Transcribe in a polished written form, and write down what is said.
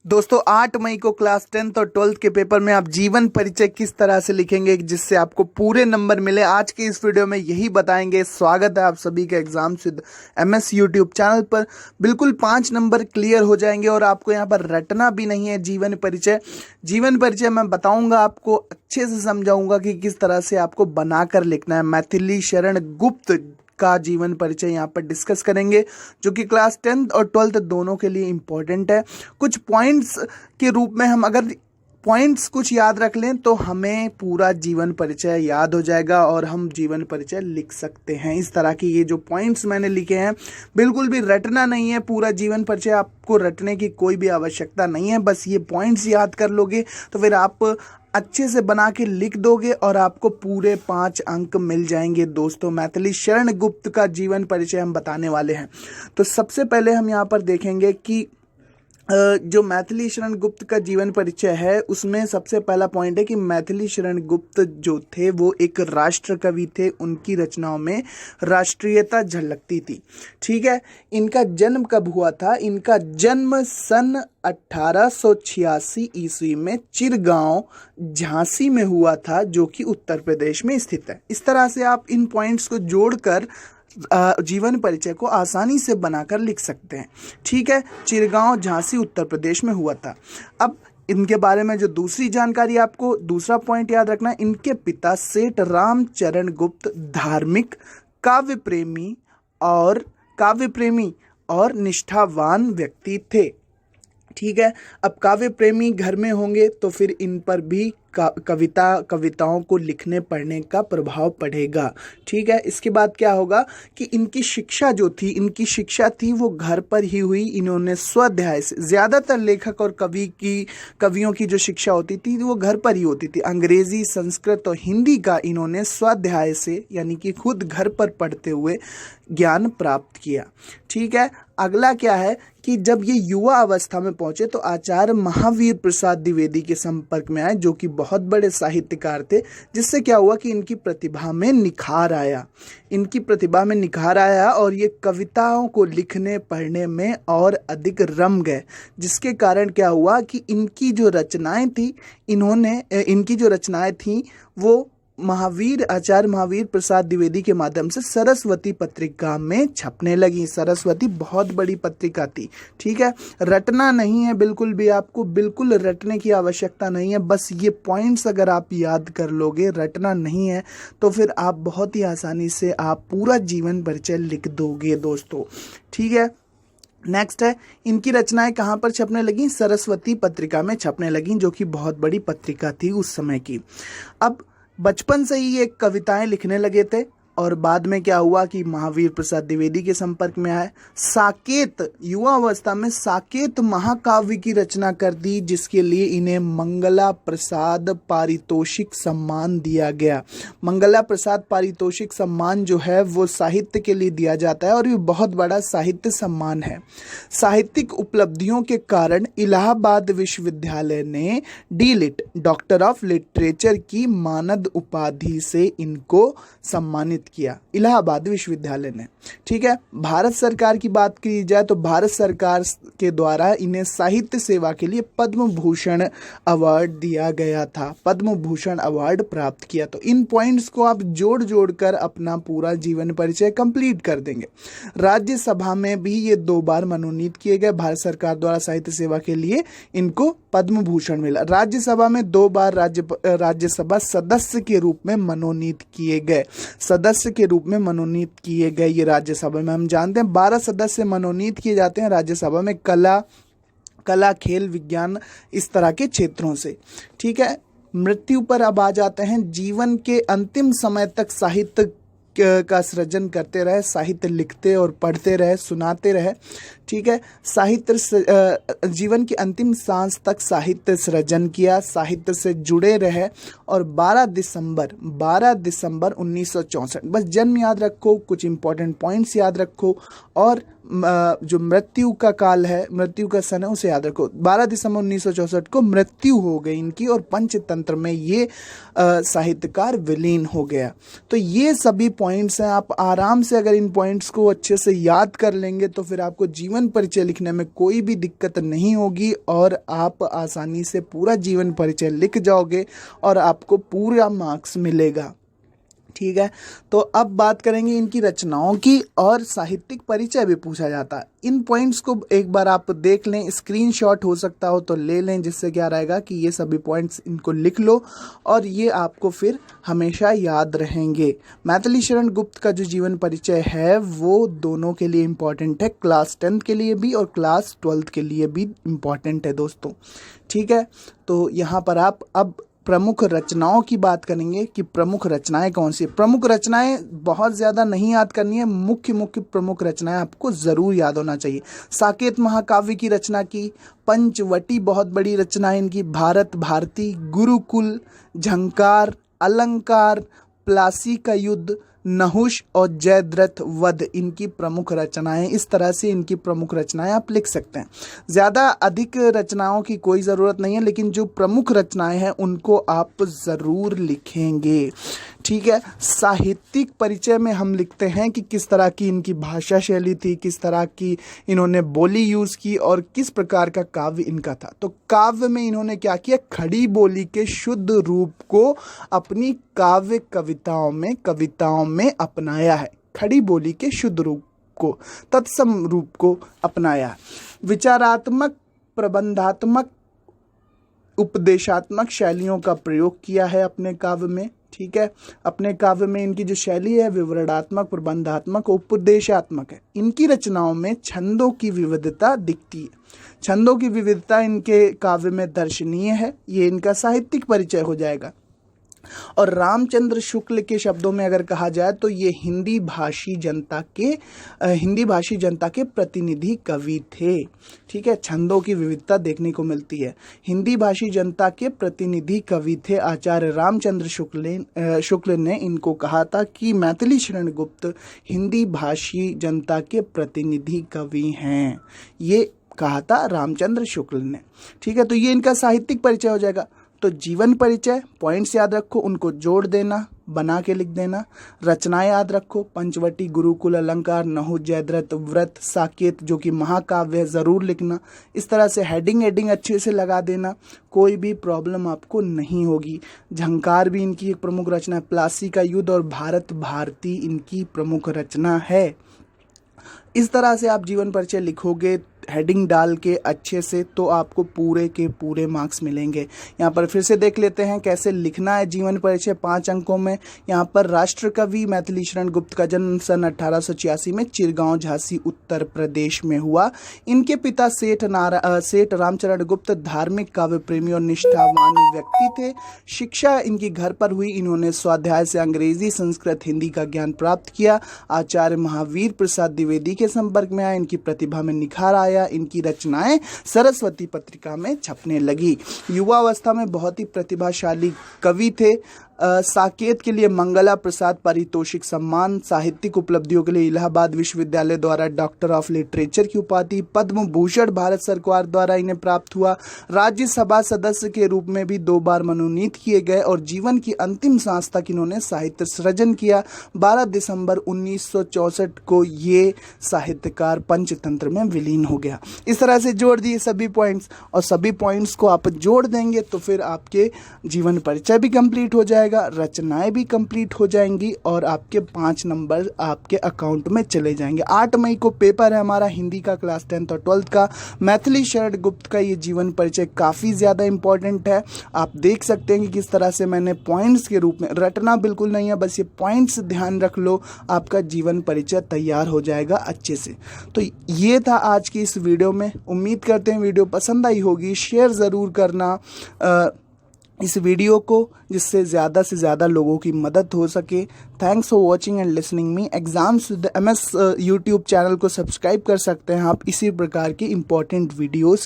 दोस्तों 8 मई को class 10th और 12th के पेपर में आप जीवन परिचय किस तरह से लिखेंगे जिससे आपको पूरे नंबर मिले, आज के इस वीडियो में यही बताएंगे। स्वागत है आप सभी के exams with MS YouTube channel पर। बिल्कुल 5 नंबर क्लियर हो जाएंगे और आपको यहाँ पर रटना भी नहीं है। जीवन परिचय मैं बताऊंगा, आपको अच्छे से समझाऊंगा कि किस तरह से आपको बनाकर लिखना है। मैथिली शरण गुप्त का जीवन परिचय यहाँ पर डिस्कस करेंगे, जो कि क्लास 10th और 12th दोनों के लिए इम्पोर्टेंट है। कुछ पॉइंट्स के रूप में हम अगर पॉइंट्स कुछ याद रख लें तो हमें पूरा जीवन परिचय याद हो जाएगा और हम जीवन परिचय लिख सकते हैं। इस तरह की ये जो पॉइंट्स मैंने लिखे हैं, बिल्कुल भी रटना नहीं है। पूरा जीवन परिचय आपको रटने की कोई भी आवश्यकता नहीं है, बस ये पॉइंट्स याद कर लोगे तो फिर आप अच्छे से बना के लिख दोगे और आपको पूरे 5 अंक मिल जाएंगे। दोस्तों मैथिली शरण गुप्त का जीवन परिचय हम बताने वाले हैं। तो सबसे पहले हम यहाँ पर देखेंगे कि जो मैथिली शरण गुप्त का जीवन परिचय है उसमें सबसे पहला पॉइंट है कि मैथिली शरण गुप्त जो थे वो एक राष्ट्र कवि थे। उनकी रचनाओं में राष्ट्रीयता झलकती थी। ठीक है, इनका जन्म कब हुआ था? इनका जन्म सन 1886 ईस्वी में चिरगांव झांसी में हुआ था, जो कि उत्तर प्रदेश में स्थित है। इस तरह से आप इन पॉइंट्स को जोड़कर जीवन परिचय को आसानी से बनाकर लिख सकते हैं। ठीक है, चिरगांव झांसी उत्तर प्रदेश में हुआ था। अब इनके बारे में जो दूसरी जानकारी, आपको दूसरा पॉइंट याद रखना है। इनके पिता सेठ रामचरण गुप्त धार्मिक, काव्य प्रेमी और निष्ठावान व्यक्ति थे। ठीक है, अब काव्य प्रेमी घर में होंगे तो फिर इन पर भी कविताओं को लिखने पढ़ने का प्रभाव पड़ेगा। ठीक है, इसके बाद क्या होगा कि इनकी शिक्षा थी वो घर पर ही हुई। इन्होंने स्वाध्याय से, ज़्यादातर लेखक और कवियों की जो शिक्षा होती थी वो घर पर ही होती थी। अंग्रेजी, संस्कृत और हिंदी का इन्होंने स्वाध्याय से यानी कि खुद घर पर पढ़ते हुए ज्ञान प्राप्त किया। ठीक है, अगला क्या है कि जब ये युवा अवस्था में पहुंचे तो आचार्य महावीर प्रसाद द्विवेदी के संपर्क में आए, जो कि बहुत बड़े साहित्यकार थे। जिससे क्या हुआ कि इनकी प्रतिभा में निखार आया और ये कविताओं को लिखने पढ़ने में और अधिक रम गए। जिसके कारण क्या हुआ कि इनकी जो रचनाएं थी वो आचार्य महावीर प्रसाद द्विवेदी के माध्यम से सरस्वती पत्रिका में छपने लगी। सरस्वती बहुत बड़ी पत्रिका थी। ठीक है, रटना नहीं है बिल्कुल भी, आपको बिल्कुल रटने की आवश्यकता नहीं है। बस ये पॉइंट्स अगर आप याद कर लोगे, रटना नहीं है, तो फिर आप बहुत ही आसानी से आप पूरा जीवन परिचय लिख दोगे दोस्तों। ठीक है, नेक्स्ट है, इनकी रचनाएं कहाँ पर छपने लगी? सरस्वती पत्रिका में छपने लगी, जो कि बहुत बड़ी पत्रिका थी उस समय की। अब बचपन से ही ये कविताएं लिखने लगे थे और बाद में क्या हुआ कि महावीर प्रसाद द्विवेदी के संपर्क में आए। युवा अवस्था में साकेत महाकाव्य की रचना कर दी, जिसके लिए इन्हें मंगला प्रसाद पारितोषिक सम्मान दिया गया। मंगला प्रसाद पारितोषिक सम्मान जो है वो साहित्य के लिए दिया जाता है और ये बहुत बड़ा साहित्य सम्मान है। साहित्यिक उपलब्धियों के कारण इलाहाबाद विश्वविद्यालय ने DLit, डॉक्टर ऑफ लिटरेचर की मानद उपाधि से इनको सम्मानित किया, इलाहाबाद विश्वविद्यालय ने। ठीक है, भारत सरकार की बात की जाए तो भारत सरकार के द्वारा इन्हें साहित्य सेवा के लिए पद्म भूषण अवार्ड दिया गया था, पद्म भूषण अवार्ड प्राप्त किया। तो इन पॉइंट्स को आप जोड़ कर अपना पूरा जीवन परिचय कंप्लीट कर देंगे। राज्यसभा में भी ये 2 बार मनोनीत किए गए। भारत सरकार द्वारा साहित्य सेवा के लिए इनको पद्म भूषण मिला। राज्यसभा में 2 बार राज्यसभा सदस्य के रूप में मनोनीत किए गए। ये राज्यसभा में हम जानते हैं 12 सदस्य मनोनीत किए जाते हैं राज्यसभा में, कला, खेल, विज्ञान, इस तरह के क्षेत्रों से। ठीक है, मृत्यु पर अब आ जाते हैं। जीवन के अंतिम समय तक साहित्य का सृजन करते रहे, साहित्य लिखते और पढ़ते रहे, सुनाते रहे। ठीक है, जीवन की अंतिम सांस तक साहित्य सृजन किया, साहित्य से जुड़े रहे और 12 दिसंबर 1964, बस जन्म याद रखो, कुछ इंपॉर्टेंट पॉइंट्स याद रखो और जो मृत्यु का काल है, मृत्यु का सन है, उसे याद रखो। 12 दिसंबर 1964 को मृत्यु हो गई इनकी और पंचतंत्र में ये साहित्यकार विलीन हो गया। तो ये सभी पॉइंट्स हैं, आप आराम से अगर इन पॉइंट्स को अच्छे से याद कर लेंगे तो फिर आपको जीवन परिचय लिखने में कोई भी दिक्कत नहीं होगी और आप आसानी से पूरा जीवन परिचय लिख जाओगे और आपको पूरा मार्क्स मिलेगा। ठीक है, तो अब बात करेंगे इनकी रचनाओं की, और साहित्यिक परिचय भी पूछा जाता है। इन पॉइंट्स को एक बार आप देख लें, स्क्रीनशॉट हो सकता हो तो ले लें, जिससे क्या रहेगा कि ये सभी पॉइंट्स इनको लिख लो और ये आपको फिर हमेशा याद रहेंगे। मैथिली शरण गुप्त का जो जीवन परिचय है वो दोनों के लिए इम्पॉर्टेंट है, क्लास 10th के लिए भी और क्लास 12th के लिए भी इम्पॉर्टेंट है दोस्तों। ठीक है, तो यहाँ पर आप अब प्रमुख रचनाओं की बात करेंगे कि प्रमुख रचनाएं कौन सी। प्रमुख रचनाएं बहुत ज़्यादा नहीं याद करनी है, मुख्य प्रमुख रचनाएं आपको ज़रूर याद होना चाहिए। साकेत महाकाव्य की रचना की, पंचवटी बहुत बड़ी रचना है इनकी, भारत भारती, गुरुकुल, झंकार, अलंकार, प्लासी का युद्ध, नहुष और जयद्रथ वध इनकी प्रमुख रचनाएं। इस तरह से इनकी प्रमुख रचनाएं आप लिख सकते हैं। ज़्यादा अधिक रचनाओं की कोई ज़रूरत नहीं है, लेकिन जो प्रमुख रचनाएं हैं उनको आप ज़रूर लिखेंगे। ठीक है, साहित्यिक परिचय में हम लिखते हैं कि किस तरह की इनकी भाषा शैली थी, किस तरह की इन्होंने बोली यूज़ की और किस प्रकार का काव्य इनका था। तो काव्य में इन्होंने क्या किया, खड़ी बोली के शुद्ध रूप को अपनी काव्य कविताओं में अपनाया है। खड़ी बोली के शुद्ध रूप को, तत्सम रूप को अपनाया है। विचारात्मक, प्रबंधात्मक, उपदेशात्मक शैलियों का प्रयोग किया है अपने काव्य में। ठीक है, अपने काव्य में इनकी जो शैली है विवरणात्मक, प्रबंधात्मक, उपदेशात्मक है। इनकी रचनाओं में छंदों की विविधता दिखती है। छंदों की विविधता इनके काव्य में दर्शनीय है। ये इनका साहित्यिक परिचय हो जाएगा। और रामचंद्र शुक्ल के शब्दों में अगर कहा जाए तो ये हिंदी भाषी जनता के प्रतिनिधि कवि थे। ठीक है, छंदों की विविधता देखने को मिलती है। हिंदी भाषी जनता के प्रतिनिधि कवि थे। आचार्य रामचंद्र शुक्ल ने इनको कहा था कि मैथिली शरण गुप्त हिंदी भाषी जनता के प्रतिनिधि कवि हैं। ये कहा था रामचंद्र शुक्ल ने। ठीक है, तो ये इनका साहित्यिक परिचय हो जाएगा। तो जीवन परिचय, पॉइंट्स याद रखो, उनको जोड़ देना, बना के लिख देना। रचनाएं याद रखो, पंचवटी, गुरुकुल, अलंकार, नहुष, जयद्रथ व्रत, साकेत जो कि महाकाव्य है, ज़रूर लिखना। इस तरह से हेडिंग अच्छे से लगा देना, कोई भी प्रॉब्लम आपको नहीं होगी। झंकार भी इनकी एक प्रमुख रचना है। प्लासी का युद्ध और भारत भारती इनकी प्रमुख रचना है। इस तरह से आप जीवन परिचय लिखोगे हेडिंग डाल के अच्छे से, तो आपको पूरे के पूरे मार्क्स मिलेंगे। यहाँ पर फिर से देख लेते हैं कैसे लिखना है जीवन परिचय 5 अंकों में। यहाँ पर राष्ट्र कवि मैथिली शरण गुप्त का जन्म सन 1886 में चिरगांव, झांसी, उत्तर प्रदेश में हुआ। इनके पिता सेठ रामचरण गुप्त धार्मिक काव्य प्रेमी और निष्ठावान व्यक्ति थे। शिक्षा इनकी घर पर हुई। इन्होंने स्वाध्याय से अंग्रेजी, संस्कृत, हिंदी का ज्ञान प्राप्त किया। आचार्य महावीर प्रसाद द्विवेदी के संपर्क में आए। इनकी प्रतिभा में निखार आया। इनकी रचनाएं सरस्वती पत्रिका में छपने लगी। युवावस्था में बहुत ही प्रतिभाशाली कवि थे। साकेत के लिए मंगला प्रसाद पारितोषिक सम्मान, साहित्यिक उपलब्धियों के लिए इलाहाबाद विश्वविद्यालय द्वारा डॉक्टर ऑफ लिटरेचर की उपाधि, पद्म भूषण भारत सरकार द्वारा इन्हें प्राप्त हुआ। राज्यसभा सदस्य के रूप में भी 2 बार मनोनीत किए गए और जीवन की अंतिम सांस तक इन्होंने साहित्य सृजन किया। 12 दिसंबर 1964 को ये साहित्यकार पंचतंत्र में विलीन हो गया। इस तरह से जोड़ दिए सभी पॉइंट्स, और सभी पॉइंट्स को आप जोड़ देंगे तो फिर आपके जीवन परिचय भी कंप्लीट हो जाएगा, रचनाएं भी कंप्लीट हो जाएंगी और आपके 5 नंबर आपके अकाउंट में चले जाएंगे। 8 मई को पेपर है हमारा हिंदी का, क्लास 10th और 12th का। मैथिली शरण गुप्त का ये जीवन परिचय काफ़ी ज़्यादा इंपॉर्टेंट है। आप देख सकते हैं कि किस तरह से मैंने पॉइंट्स के रूप में, रटना बिल्कुल नहीं है, बस ये पॉइंट्स ध्यान रख लो, आपका जीवन परिचय तैयार हो जाएगा अच्छे से। तो ये था आज की इस वीडियो में। उम्मीद करते हैं वीडियो पसंद आई होगी। शेयर ज़रूर करना इस वीडियो को, जिससे ज़्यादा से ज़्यादा लोगों की मदद हो सके। Thanks for watching and listening me. Exams with MS YouTube channel को सब्सक्राइब कर सकते हैं आप इसी प्रकार की इंपॉर्टेंट वीडियोस